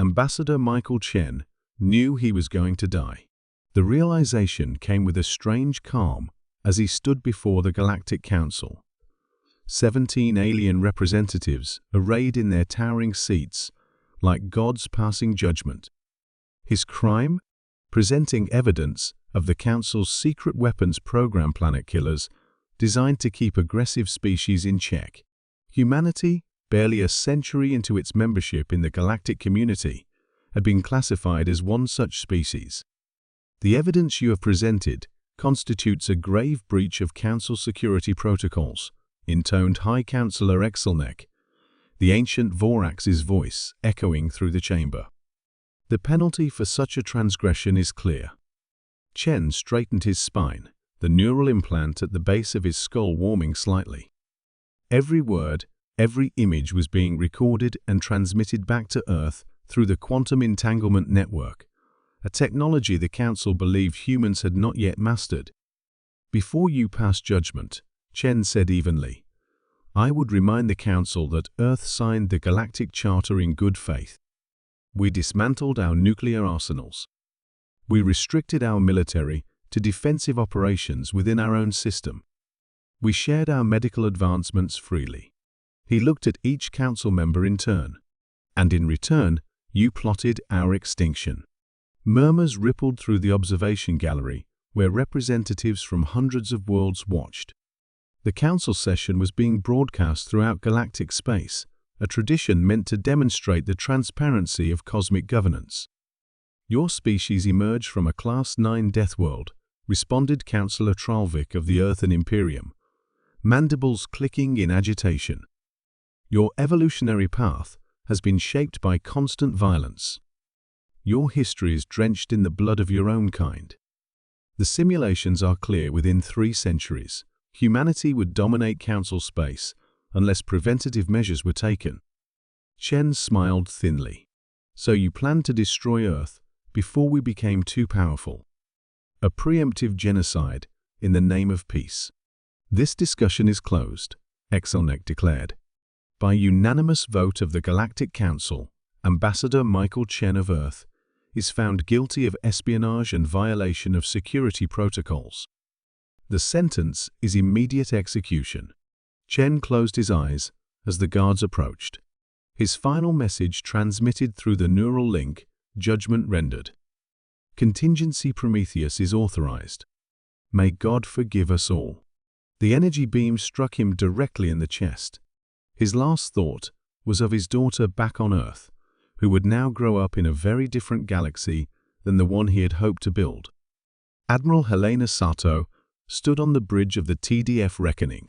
Ambassador Michael Chen knew he was going to die. The realization came with a strange calm as he stood before the Galactic Council. 17 alien representatives arrayed in their towering seats, like gods passing judgment. His crime? Presenting evidence of the Council's secret weapons program, planet killers, designed to keep aggressive species in check. Humanity, barely a century into its membership in the galactic community, had been classified as one such species. The evidence you have presented constitutes a grave breach of Council security protocols, intoned High Counselor Exelnek, the ancient Vorax's voice echoing through the chamber. The penalty for such a transgression is clear. Chen straightened his spine, the neural implant at the base of his skull warming slightly. Every word, every image was being recorded and transmitted back to Earth through the quantum entanglement network, a technology the Council believed humans had not yet mastered. Before you pass judgment, Chen said evenly, I would remind the Council that Earth signed the Galactic Charter in good faith. We dismantled our nuclear arsenals. We restricted our military to defensive operations within our own system. We shared our medical advancements freely. He looked at each Council member in turn. And in return, you plotted our extinction. Murmurs rippled through the observation gallery, where representatives from hundreds of worlds watched. The Council session was being broadcast throughout galactic space, a tradition meant to demonstrate the transparency of cosmic governance. Your species emerged from a Class 9 death world, responded Councillor Tralvik of the Earthen Imperium, mandibles clicking in agitation. Your evolutionary path has been shaped by constant violence. Your history is drenched in the blood of your own kind. The simulations are clear: within 3 centuries, humanity would dominate Council space unless preventative measures were taken. Chen smiled thinly. So you planned to destroy Earth before we became too powerful. A preemptive genocide in the name of peace. This discussion is closed, Exelnek declared. By unanimous vote of the Galactic Council, Ambassador Michael Chen of Earth is found guilty of espionage and violation of security protocols. The sentence is immediate execution. Chen closed his eyes as the guards approached. His final message transmitted through the neural link, judgment rendered. Contingency Prometheus is authorized. May God forgive us all. The energy beam struck him directly in the chest. His last thought was of his daughter back on Earth, who would now grow up in a very different galaxy than the one he had hoped to build. Admiral Helena Sato stood on the bridge of the TDF Reckoning,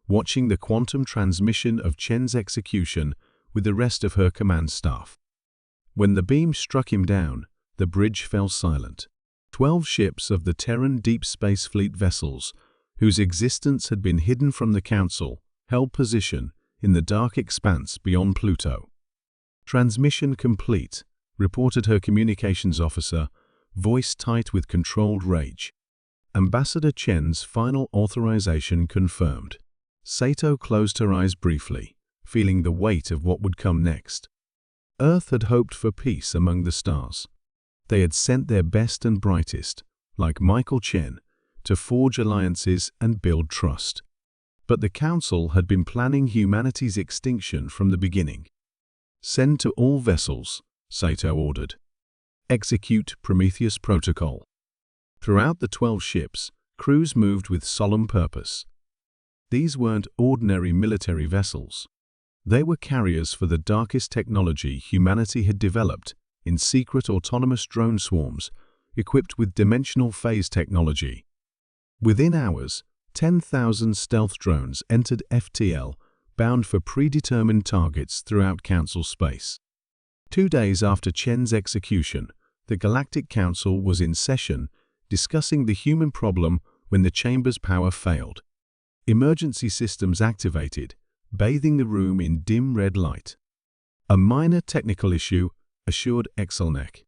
watching the quantum transmission of Chen's execution with the rest of her command staff. When the beam struck him down, the bridge fell silent. 12 ships of the Terran Deep Space Fleet vessels, whose existence had been hidden from the Council, held position in the dark expanse beyond Pluto. Transmission complete, reported her communications officer, voice tight with controlled rage. Ambassador Chen's final authorization confirmed. Sato closed her eyes briefly, feeling the weight of what would come next. Earth had hoped for peace among the stars. They had sent their best and brightest, like Michael Chen, to forge alliances and build trust. But the Council had been planning humanity's extinction from the beginning. Send to all vessels, Sato ordered. Execute Prometheus Protocol. Throughout the 12 ships, crews moved with solemn purpose. These weren't ordinary military vessels. They were carriers for the darkest technology humanity had developed in secret autonomous drone swarms equipped with dimensional phase technology. Within hours, 10,000 stealth drones entered FTL, bound for predetermined targets throughout Council space. 2 days after Chen's execution, the Galactic Council was in session discussing the human problem when the chamber's power failed. Emergency systems activated, bathing the room in dim red light. A minor technical issue, assured Exelnek.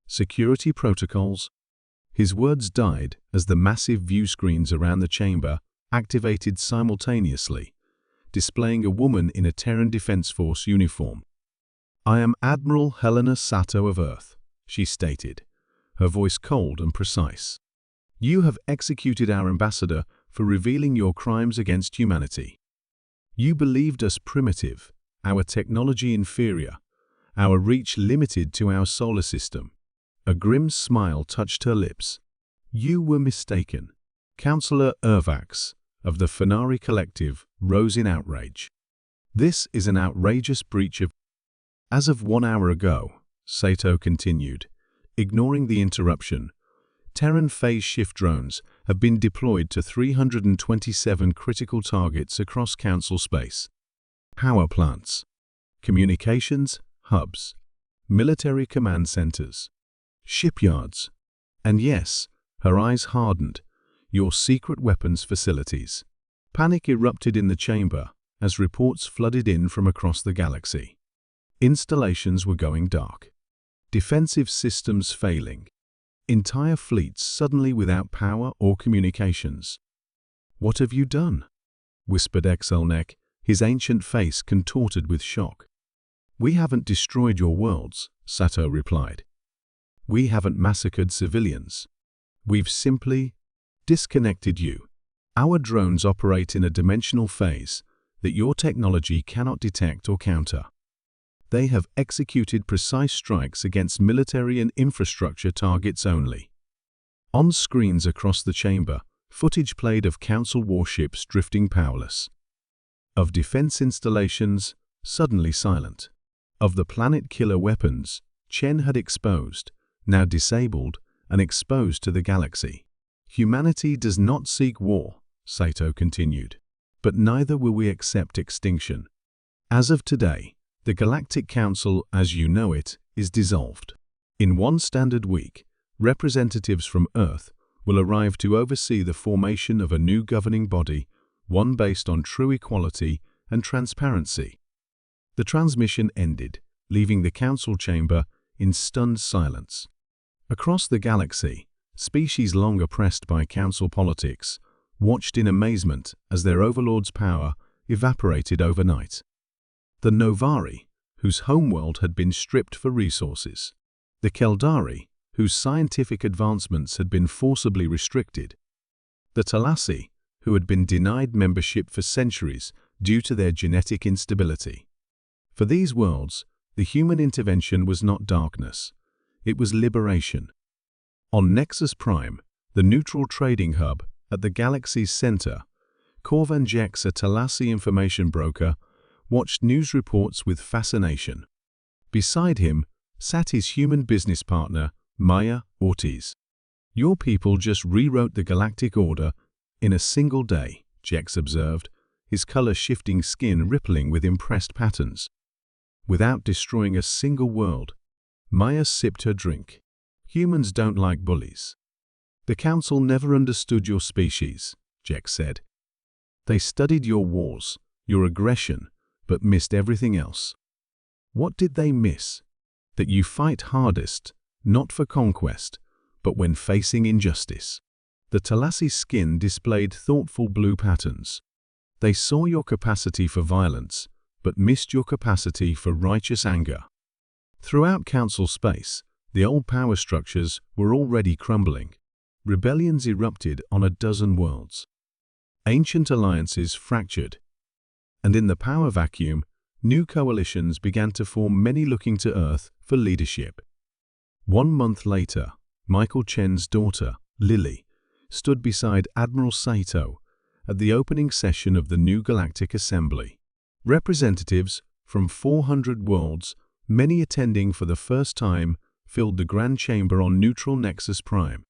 Security protocols. His words died as the massive view screens around the chamber activated simultaneously, displaying a woman in a Terran Defense Force uniform. "I am Admiral Helena Sato of Earth," she stated, her voice cold and precise. "You have executed our ambassador for revealing your crimes against humanity. You believed us primitive, our technology inferior, our reach limited to our solar system." A grim smile touched her lips. "You were mistaken." Councillor Urvax of the Fenari Collective rose in outrage. "This is an outrageous breach of—" "As of 1 hour ago," Sato continued, ignoring the interruption, Terran phase shift drones have been deployed to 327 critical targets across Council space. Power plants, communications hubs, military command centers, shipyards, and yes, her eyes hardened, your secret weapons facilities. Panic erupted in the chamber as reports flooded in from across the galaxy. Installations were going dark. Defensive systems failing. Entire fleets suddenly without power or communications. "What have you done?" whispered Exelnek, his ancient face contorted with shock. "We haven't destroyed your worlds," Sato replied. "We haven't massacred civilians. We've simply disconnected you. Our drones operate in a dimensional phase that your technology cannot detect or counter. They have executed precise strikes against military and infrastructure targets only." On screens across the chamber, footage played of Council warships drifting powerless. Of defense installations, suddenly silent. Of the planet-killer weapons Chen had exposed, now disabled and exposed to the galaxy. "Humanity does not seek war," Sato continued, "but neither will we accept extinction. As of today, the Galactic Council, as you know it, is dissolved. In 1 standard week, representatives from Earth will arrive to oversee the formation of a new governing body, one based on true equality and transparency." The transmission ended, leaving the Council chamber in stunned silence. Across the galaxy, species long oppressed by Council politics watched in amazement as their overlord's power evaporated overnight. The Novari, whose homeworld had been stripped for resources. The Keldari, whose scientific advancements had been forcibly restricted. The Talasi, who had been denied membership for centuries due to their genetic instability. For these worlds, the human intervention was not darkness, it was liberation. On Nexus Prime, the neutral trading hub at the galaxy's center, Korvan Jex, a Talasi information broker, watched news reports with fascination. Beside him sat his human business partner, Maya Ortiz. "Your people just rewrote the galactic order in a single day," Jex observed, his color-shifting skin rippling with impressed patterns. "Without destroying a single world." Maya sipped her drink. "Humans don't like bullies." "The Council never understood your species," Jex said. "They studied your wars, your aggression, but missed everything else." "What did they miss?" "That you fight hardest, not for conquest, but when facing injustice." The Talasi's skin displayed thoughtful blue patterns. "They saw your capacity for violence, but missed your capacity for righteous anger." Throughout Council space, the old power structures were already crumbling. Rebellions erupted on a dozen worlds. Ancient alliances fractured. And in the power vacuum, new coalitions began to form, many looking to Earth for leadership. 1 month later, Michael Chen's daughter, Lily, stood beside Admiral Sato at the opening session of the new Galactic Assembly. Representatives from 400 worlds, many attending for the first time, filled the Grand Chamber on neutral Nexus Prime.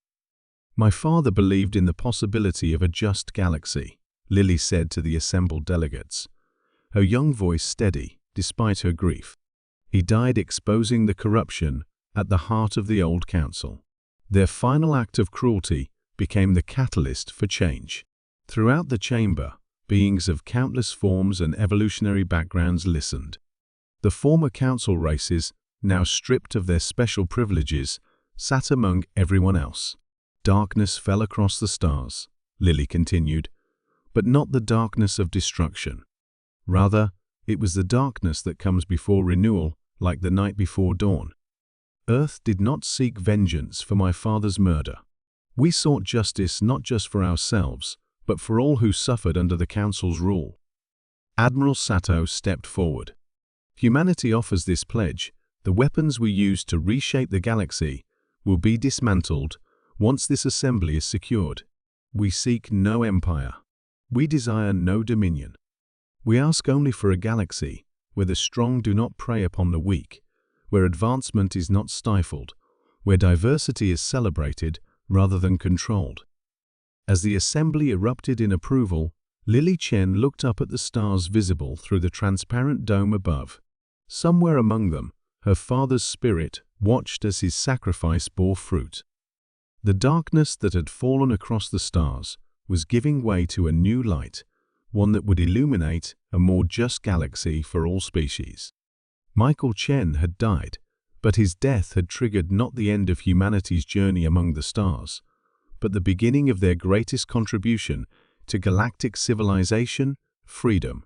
"My father believed in the possibility of a just galaxy," Lily said to the assembled delegates, her young voice steady despite her grief. "He died exposing the corruption at the heart of the old council. Their final act of cruelty became the catalyst for change." Throughout the chamber, beings of countless forms and evolutionary backgrounds listened. The former council races, now stripped of their special privileges, sat among everyone else. "Darkness fell across the stars," Lily continued, "but not the darkness of destruction. Rather, it was the darkness that comes before renewal like the night before dawn. Earth did not seek vengeance for my father's murder. We sought justice not just for ourselves, but for all who suffered under the Council's rule. Admiral Sato stepped forward. Humanity offers this pledge: the weapons we use to reshape the galaxy will be dismantled once this assembly is secured. We seek no empire. We desire no dominion. We ask only for a galaxy where the strong do not prey upon the weak, where advancement is not stifled, where diversity is celebrated rather than controlled. As the assembly erupted in approval, Lily Chen looked up at the stars visible through the transparent dome above. Somewhere among them, her father's spirit watched as his sacrifice bore fruit. The darkness that had fallen across the stars was giving way to a new light, one that would illuminate a more just galaxy for all species. Michael Chen had died, but his death had triggered not the end of humanity's journey among the stars, but the beginning of their greatest contribution to galactic civilization, freedom,